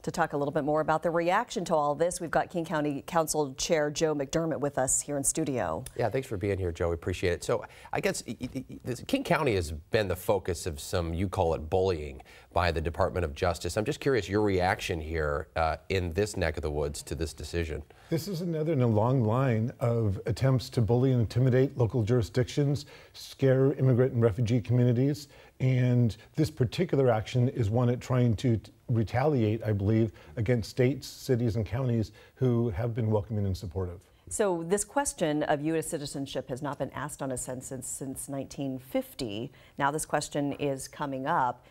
To talk a little bit more about the reaction to all this, we've got King County Council Chair Joe McDermott with us here in studio. Yeah, thanks for being here, Joe. We appreciate it. So I guess King County has been the focus of some, you call it bullying, by the Department of Justice. I'm just curious your reaction here in this neck of the woods to this decision. This is another in a long line of attempts to bully and intimidate local jurisdictions, scare immigrant and refugee communities, and this particular action is one at trying to retaliate, I believe, against states, cities, and counties who have been welcoming and supportive. So this question of U.S. citizenship has not been asked on a census since 1950. Now this question is coming up.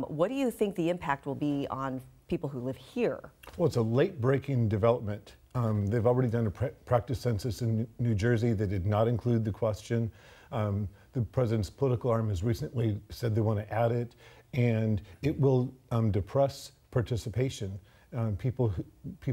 What do you think the impact will be on people who live here? Well, it's a late-breaking development. They've already done a practice census in New Jersey that did not include the question. The president's political arm has recently said they want to add it, and it will depress participation. People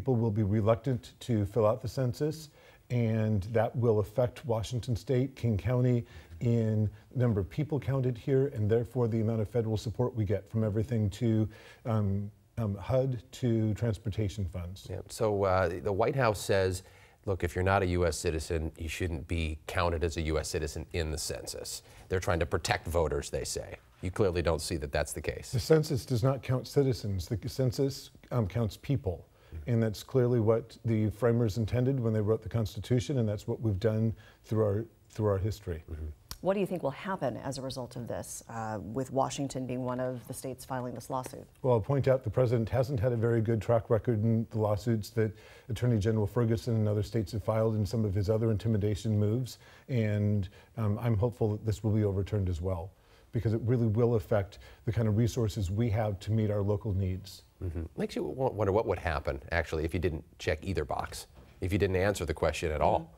will be reluctant to fill out the census, and that will affect Washington State, King County, in the number of people counted here, and therefore the amount of federal support we get from everything to HUD to transportation funds. Yeah. So the White House says, look, if you're not a U.S. citizen, you shouldn't be counted as a U.S. citizen in the census. They're trying to protect voters, they say. You clearly don't see that that's the case. The census does not count citizens. The census counts people. And that's clearly what the framers intended when they wrote the Constitution, and that's what we've done through our history. Mm-hmm. What do you think will happen as a result of this, with Washington being one of the states filing this lawsuit? Well, I'll point out the president hasn't had a very good track record in the lawsuits that Attorney General Ferguson and other states have filed in some of his other intimidation moves, and I'm hopeful that this will be overturned as well, because it really will affect the kind of resources we have to meet our local needs. Mm-hmm. Makes you wonder what would happen, actually, if you didn't check either box, if you didn't answer the question at all.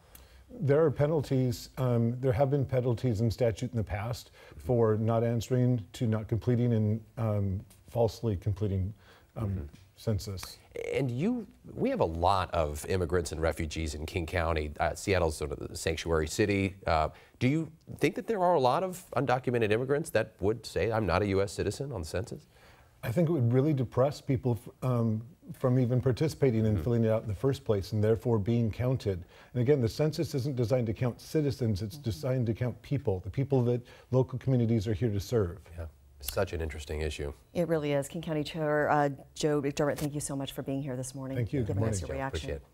There are penalties. There have been penalties in statute in the past for not answering, to not completing, and falsely completing census. And we have a lot of immigrants and refugees in King County. Seattle's sort of the sanctuary city. Do you think that there are a lot of undocumented immigrants that would say, I'm not a U.S. citizen on the census? I think it would really depress people from even participating in filling it out in the first place, and therefore being counted. And again, the census isn't designed to count citizens, it's designed to count people, the people that local communities are here to serve. Yeah, such an interesting issue. It really is. King County Chair Joe McDermott, thank you so much for being here this morning. Thank you. Giving us your reaction. Appreciate it.